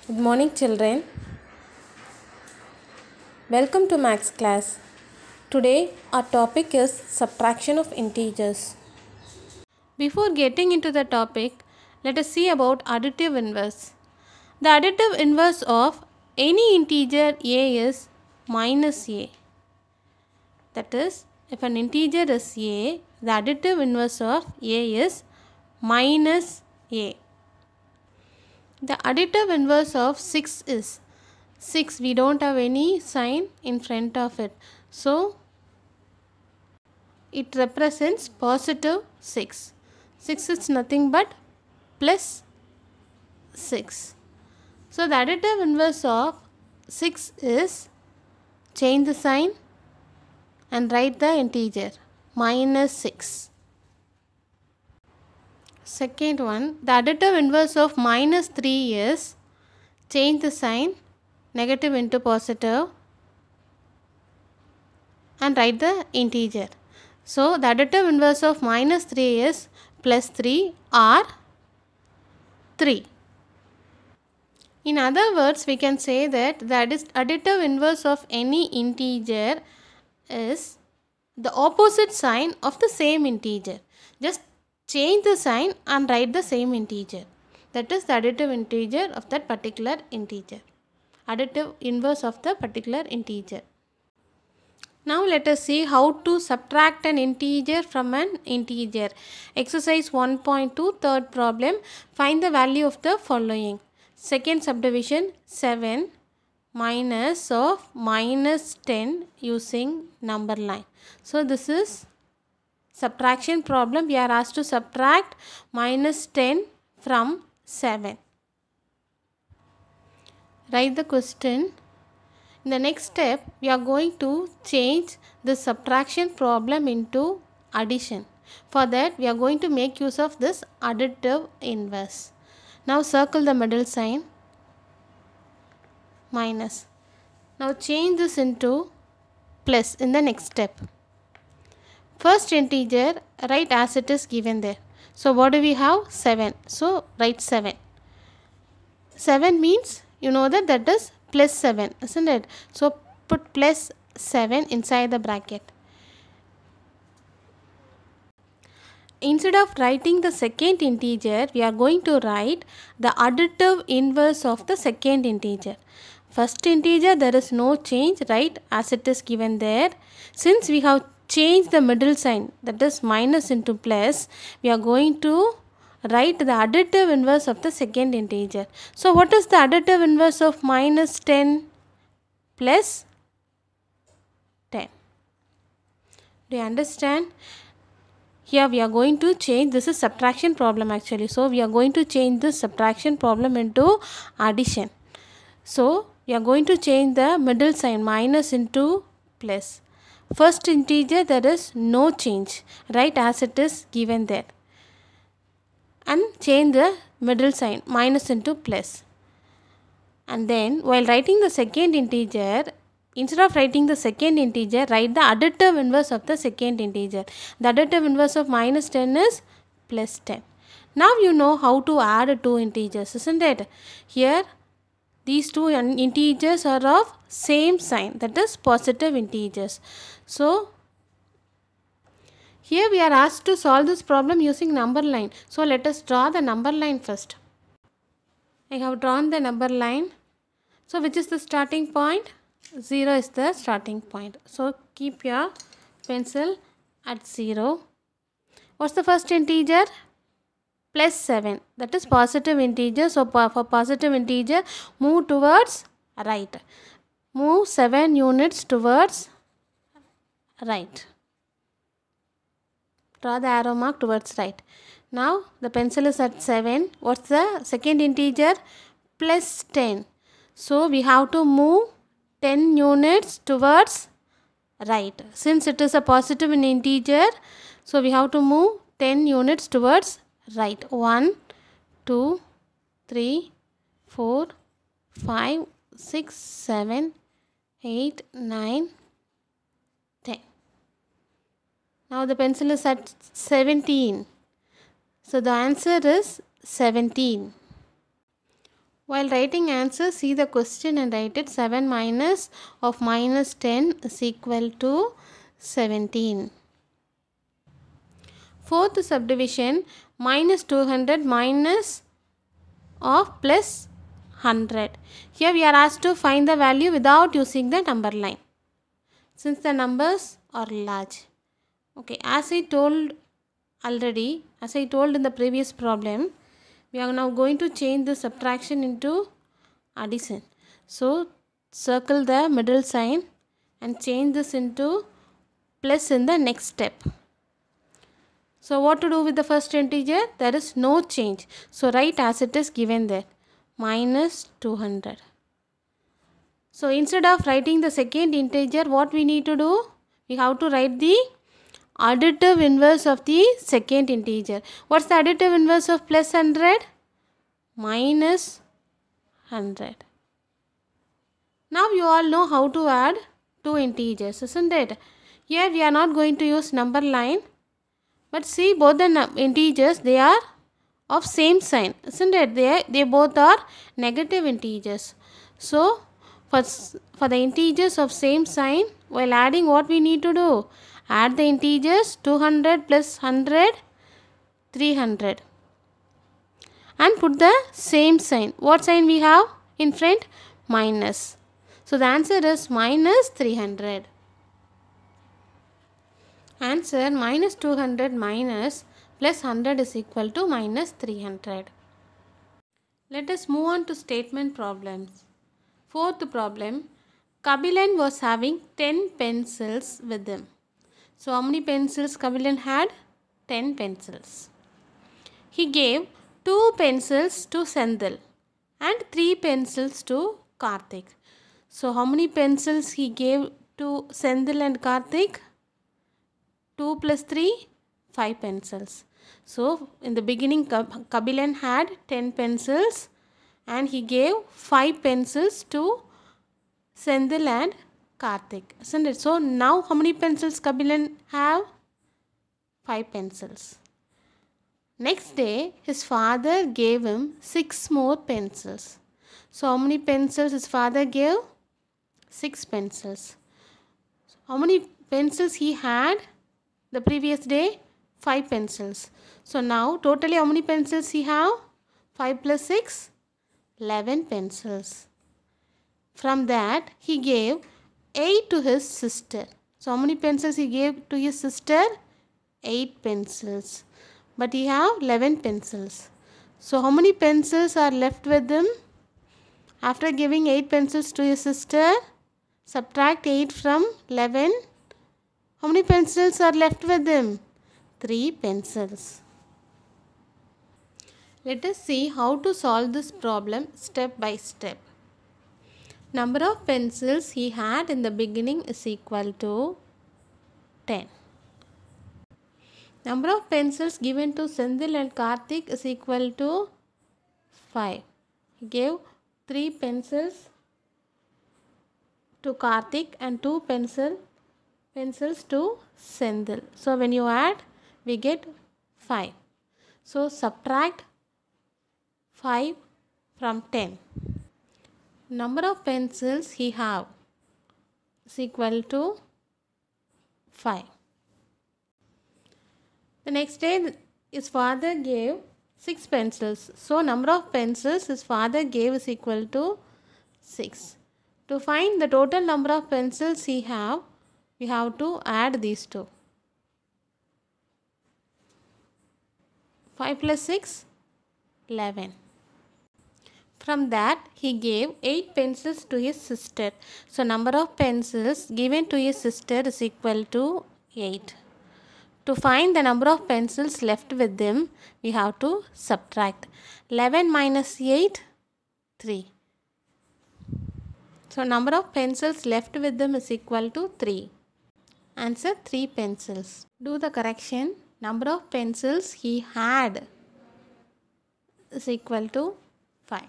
Good morning, children. Welcome to Maths class. Today, our topic is subtraction of integers. Before getting into the topic, let us see about additive inverse. The additive inverse of any integer a is minus a. That is, if an integer is a, the additive inverse of a is minus a. The additive inverse of 6 is 6. We don't have any sign in front of it. So, it represents positive 6. 6 is nothing but plus 6. So, the additive inverse of 6 is change the sign and write the integer minus 6. Second one, the additive inverse of minus 3 is change the sign negative into positive and write the integer. So, the additive inverse of minus 3 is plus 3 or 3. In other words, we can say that the additive inverse of any integer is the opposite sign of the same integer. Just change the sign and write the same integer. That is the additive integer of that particular integer. Additive inverse of the particular integer. Now let us see how to subtract an integer from an integer. Exercise 1.2, third problem. Find the value of the following. Second subdivision, 7 minus of minus 10 using number line. So this is subtraction problem. We are asked to subtract minus 10 from 7. Write the question. In the next step, we are going to change the subtraction problem into addition. For that, we are going to make use of this additive inverse. Now circle the middle sign, minus. Now change this into plus in the next step. First integer, write as it is given there. So what do we have? 7. So write 7. 7 means you know that is plus 7, isn't it? So put plus 7 inside the bracket. Instead of writing the second integer, we are going to write the additive inverse of the second integer. First integer, there is no change, right? As it is given there. Since we have changed the middle sign, that is minus into plus, we are going to write the additive inverse of the second integer. So what is the additive inverse of minus 10 plus 10? Do you understand? Here we are going to change, this is subtraction problem actually. So we are going to change this subtraction problem into addition. So we are going to change the middle sign minus into plus. First integer, there is no change, right, as it is given there. And change the middle sign minus into plus. And then while writing the second integer, instead of writing the second integer, write the additive inverse of the second integer. The additive inverse of minus 10 is plus 10. Now you know how to add two integers, isn't it? Here these two integers are of same sign, that is positive integers. So here we are asked to solve this problem using number line. So let us draw the number line first. I have drawn the number line. So which is the starting point? 0 is the starting point. So keep your pencil at 0. What's the first integer? Plus 7. That is positive integer. So for positive integer, move towards right. Move 7 units towards right. Draw the arrow mark towards right. Now the pencil is at 7. What's the second integer? Plus 10. So we have to move 10 units towards right. Since it is a positive integer, so we have to move 10 units towards right. 1, 2, 3, 4, 5, 6, 7, 8, 9, 10. Now the pencil is at 17. So the answer is 17. While writing answer, see the question and write it. 7 minus of minus 10 is equal to 17. Fourth subdivision, minus 200 minus of plus 100. Here we are asked to find the value without using the number line, since the numbers are large. Okay, as I told in the previous problem, we are now going to change the subtraction into addition. So circle the middle sign and change this into plus in the next step. So what to do with the first integer? There is no change. So write as it is given there, minus 200. So instead of writing the second integer, what we need to do? We have to write the additive inverse of the second integer. What's the additive inverse of plus 100? Minus 100. Now you all know how to add two integers, isn't it? Here we are not going to use number line. But see, both the integers, they are of same sign, isn't it? They both are negative integers. So for the integers of same sign, while adding, what we need to do? Add the integers 200 plus 100, 300. And put the same sign. What sign we have in front? Minus. So the answer is minus 300. Answer, minus 200 minus plus 100 is equal to minus 300. Let us move on to statement problems. Fourth problem, Kabilan was having 10 pencils with him. So how many pencils Kabilan had? 10 pencils. He gave 2 pencils to Sendil and 3 pencils to Karthik. So how many pencils he gave to Sendil and Karthik? 2 plus 3, 5 pencils. So in the beginning, Kabilan had 10 pencils and he gave 5 pencils to Sendil and Karthik, isn't it? So now how many pencils Kabilan have? 5 pencils. Next day, his father gave him 6 more pencils. So how many pencils his father gave? 6 pencils. So how many pencils he had the previous day? 5 pencils. So now totally how many pencils he have? 5 plus 6, 11 pencils. From that he gave 8 to his sister. So how many pencils he gave to his sister? 8 pencils. But he have 11 pencils. So how many pencils are left with him? After giving 8 pencils to his sister, subtract 8 from 11. How many pencils are left with him? 3 pencils. Let us see how to solve this problem step by step. Number of pencils he had in the beginning is equal to 10. Number of pencils given to Sendil and Karthik is equal to 5. He gave 3 pencils to Karthik and 2 pencils to Sendil. So when you add, we get 5. So subtract 5 from 10. Number of pencils he have is equal to 5. The next day his father gave 6 pencils. So number of pencils his father gave is equal to 6. To find the total number of pencils he have, we have to add these two. 5 plus 6, 11. From that he gave 8 pencils to his sister. So number of pencils given to his sister is equal to 8. To find the number of pencils left with him, we have to subtract. 11 minus 8, 3. So number of pencils left with him is equal to 3. Answer, 3 pencils. Do the correction. Number of pencils he had is equal to 5.